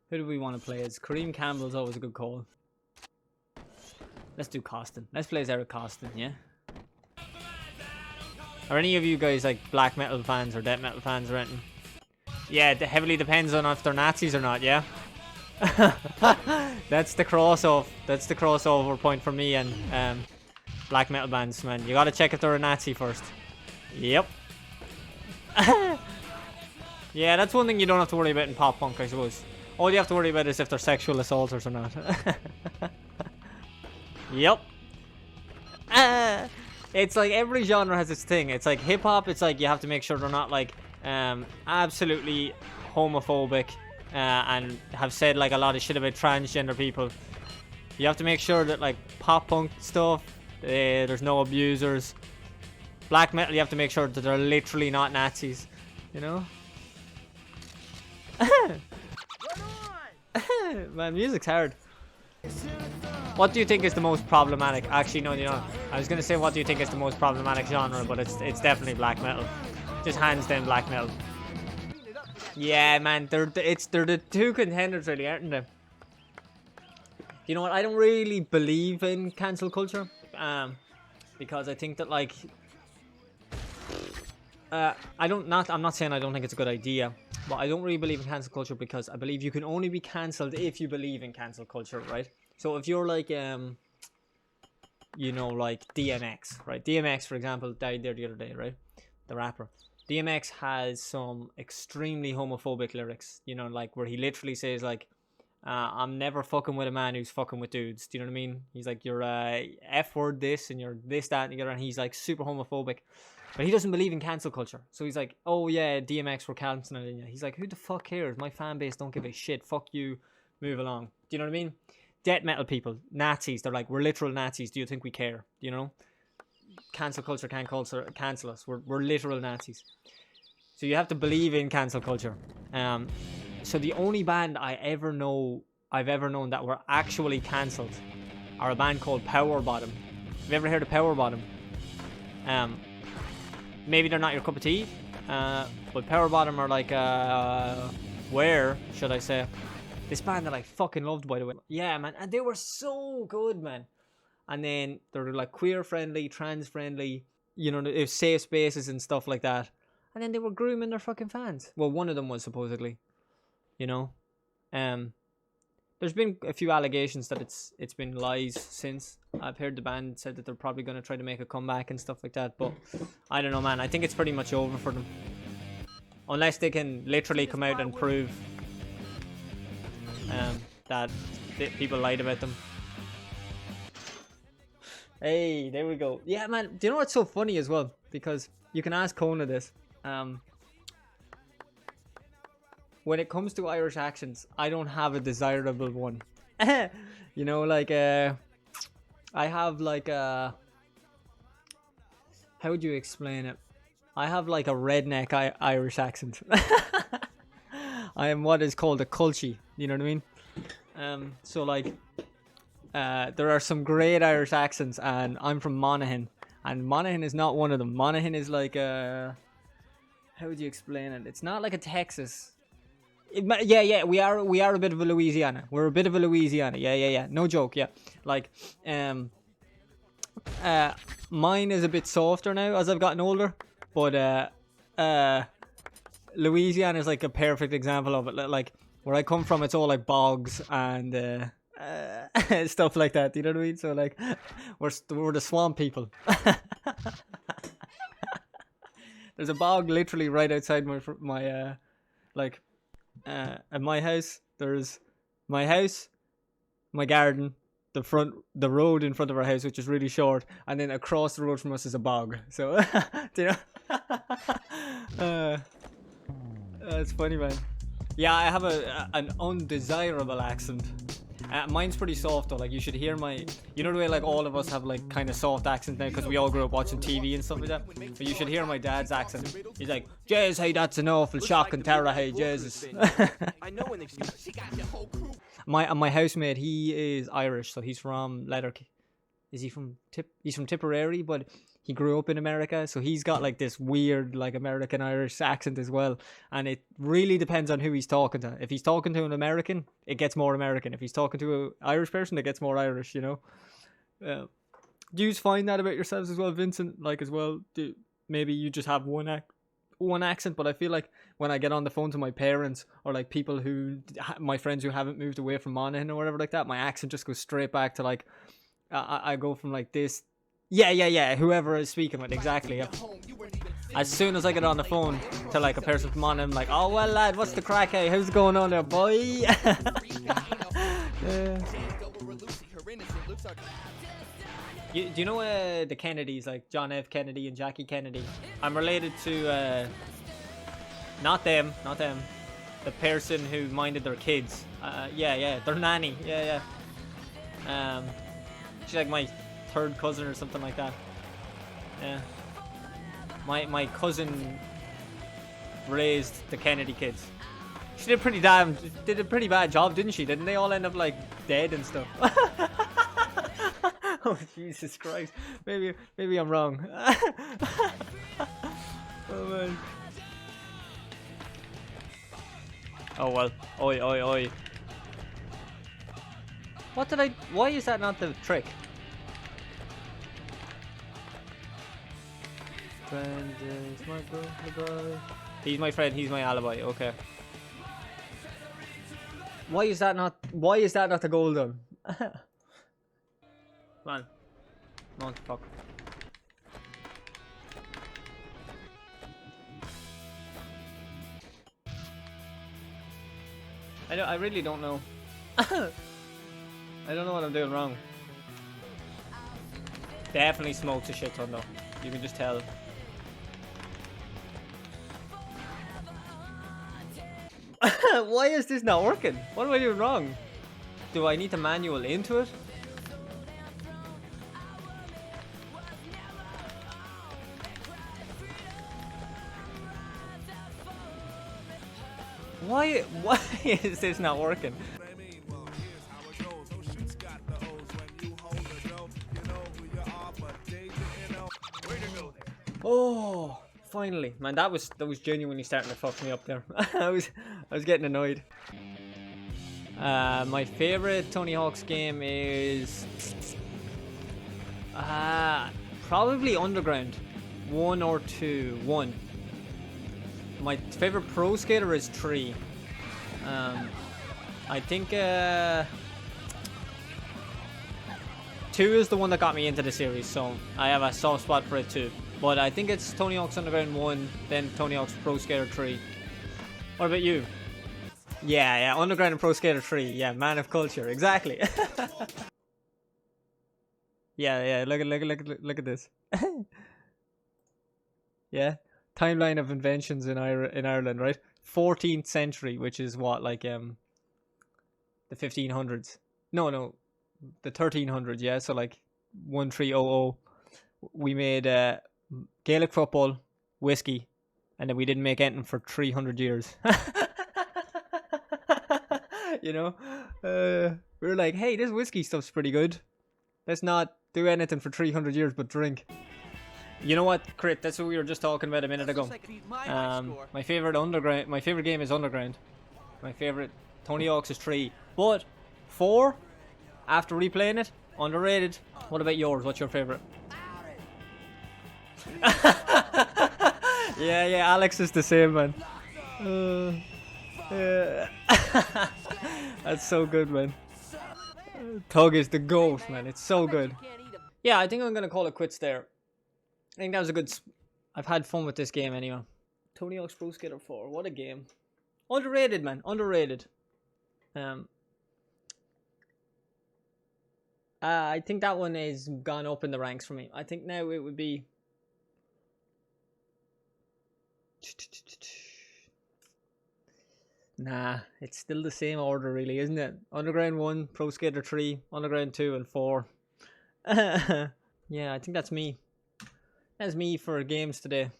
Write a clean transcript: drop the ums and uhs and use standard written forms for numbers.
Who do we want to play as? Kareem Campbell's always a good call. Let's do Costin. Let's play as Eric Costin, yeah? Are any of you guys like black metal fans or death metal fans or anything? Yeah, it heavily depends on if they're Nazis or not, yeah? That's the crossover. That's the crossover point for me and black metal bands, man. You gotta check if they're a Nazi first. Yep. Yeah, that's one thing you don't have to worry about in pop punk, I suppose. All you have to worry about is if they're sexual assaulters or not. Yep. It's like every genre has its thing. It's like hip hop. It's like you have to make sure they're not like absolutely homophobic and have said like a lot of shit about transgender people. You have to make sure that like pop punk stuff, there's no abusers. Black metal, you have to make sure that they're literally not Nazis. You know. Man, music's hard. What do you think is the most problematic? Actually, no, you know, I was gonna say what do you think is the most problematic genre, but it's definitely black metal. Just hands down black metal. Yeah, man, they're the two contenders, really, aren't they? You know what? I don't really believe in cancel culture, because I think that like, I'm not saying I don't think it's a good idea. But I don't really believe in cancel culture because I believe you can only be cancelled if you believe in cancel culture, right? So if you're like, you know, like DMX, right? DMX, for example, died there the other day, right? The rapper. DMX has some extremely homophobic lyrics, you know, like where he literally says like, I'm never fucking with a man who's fucking with dudes. Do you know what I mean? He's like, you're F-word this and you're this, that, and the other, and he's like super homophobic. But he doesn't believe in cancel culture. So he's like, oh yeah, DMX, we're cancelling you. He's like, who the fuck cares? My fan base don't give a shit. Fuck you. Move along. Do you know what I mean? Death metal people, Nazis, they're like, we're literal Nazis. Do you think we care? You know? Cancel culture can't cancel us. We're literal Nazis. So you have to believe in cancel culture. So the only band I've ever known that were actually cancelled are a band called Power Bottom. Have you ever heard of Power Bottom? Maybe they're not your cup of tea, but Power Bottom are like, where should I say? This band that I fucking loved, by the way. Yeah, man, and they were so good, man. And then they're like queer friendly, trans friendly, you know, it was safe spaces and stuff like that. And then they were grooming their fucking fans. Well, one of them was supposedly, you know. There's been a few allegations that it's been lies since. I've heard the band said that they're probably going to try to make a comeback and stuff like that. But I don't know, man. I think it's pretty much over for them. Unless they can literally come out and prove that people lied about them. Hey, there we go. Yeah, man. Do you know what's so funny as well? Because you can ask Kona this. When it comes to Irish accents, I don't have a desirable one. You know, like, I have like a... How would you explain it? I have like a redneck Irish accent. I am what is called a culchie. You know what I mean? So like, there are some great Irish accents, and I'm from Monaghan. And Monaghan is not one of them. Monaghan is like a... How would you explain it? It's not like a Texas... Yeah, we are a bit of a Louisiana. We're a bit of a Louisiana. Yeah. No joke, yeah. Like, mine is a bit softer now as I've gotten older, but Louisiana is like a perfect example of it. Like, where I come from, it's all like bogs and stuff like that. You know what I mean? So like, we're the swamp people. There's a bog literally right outside my at my house. There's my house, my garden, the road in front of our house, which is really short, and then across the road from us is a bog. So, do you know? It's funny, man. Yeah, I have an undesirable accent. Mine's pretty soft though. Like, you should hear my... You know the way like all of us have like kind of soft accents now because we all grew up watching TV and stuff like that? But you should hear my dad's accent. He's like, Jez, hey, that's an awful shock and terror, hey, Jesus. My housemate, he is Irish, so he's from Letterkenny. is he from he's from Tipperary, but he grew up in America, so he's got like this weird like American Irish accent as well, and it really depends on who he's talking to. If he's talking to an American, it gets more American. If he's talking to an Irish person, it gets more Irish, you know. Do you find that about yourselves as well, Vincent? Like as well, maybe you just have one accent, but I feel like when I get on the phone to my parents or like people who my friends who haven't moved away from Monaghan or whatever like that, my accent just goes straight back to like I go from like this, yeah, whoever is speaking with, exactly. Yeah. As soon as I get on the phone to like a person from Monaghan, I'm like, oh well lad, what's the crack? Hey, how's it going on there, boy? Yeah. Do you know the Kennedys, like John F. Kennedy and Jackie Kennedy? I'm related to not them, the person who minded their kids. Yeah, their nanny. Yeah. She's like my third cousin or something like that. Yeah. My cousin raised the Kennedy kids. She did a pretty bad job, didn't she? Didn't they all end up like dead and stuff? Oh Jesus Christ! Maybe I'm wrong. Oh man. Oh well. Oi. What did I? Why is that not the trick? Friend is my alibi. He's my friend. He's my alibi. Okay. Why is that not the goal done? Come on. No, fuck. I really don't know. I don't know what I'm doing wrong. Definitely smokes a shit ton though. You can just tell. Why is this not working? What am I doing wrong? Do I need to manual into it? Why is this not working? Oh, finally, man, that was genuinely starting to fuck me up there. I was getting annoyed. My favorite Tony Hawk's game is probably Underground 1 or 2. 1. My favorite pro skater is 3. I think 2 is the one that got me into the series, so I have a soft spot for it too. But I think it's Tony Hawk's Underground 1, then Tony Hawk's Pro Skater 3. What about you? Yeah, Underground and Pro Skater 3. Yeah, man of culture, exactly. yeah. Look at this. Yeah. Timeline of inventions in Ireland, right? 14th century, which is what, like the 1500s. No, the 1300s. Yeah, so like 1300. We made Gaelic football, whiskey, and then we didn't make anything for 300 years. You know, we were like, hey, this whiskey stuff's pretty good. Let's not do anything for 300 years but drink. You know what, Crit? That's what we were just talking about a minute ago. My favorite game is Underground. My favorite Tony Hawk's is 3, but 4, after replaying it, underrated. What about yours? What's your favorite? yeah, Alex is the same, man. Yeah. That's so good, man. Tug is the GOAT, man. It's so good. Yeah, I think I'm gonna call it quits there. I think that was a good... I've had fun with this game anyway. Tony Hawk's Pro Skater 4. What a game. Underrated, man. Underrated. I think that one has gone up in the ranks for me. I think now it would be... Nah, it's still the same order really, isn't it? Underground 1, Pro Skater 3, Underground 2 and 4. Yeah, I think that's me. That's me for games today.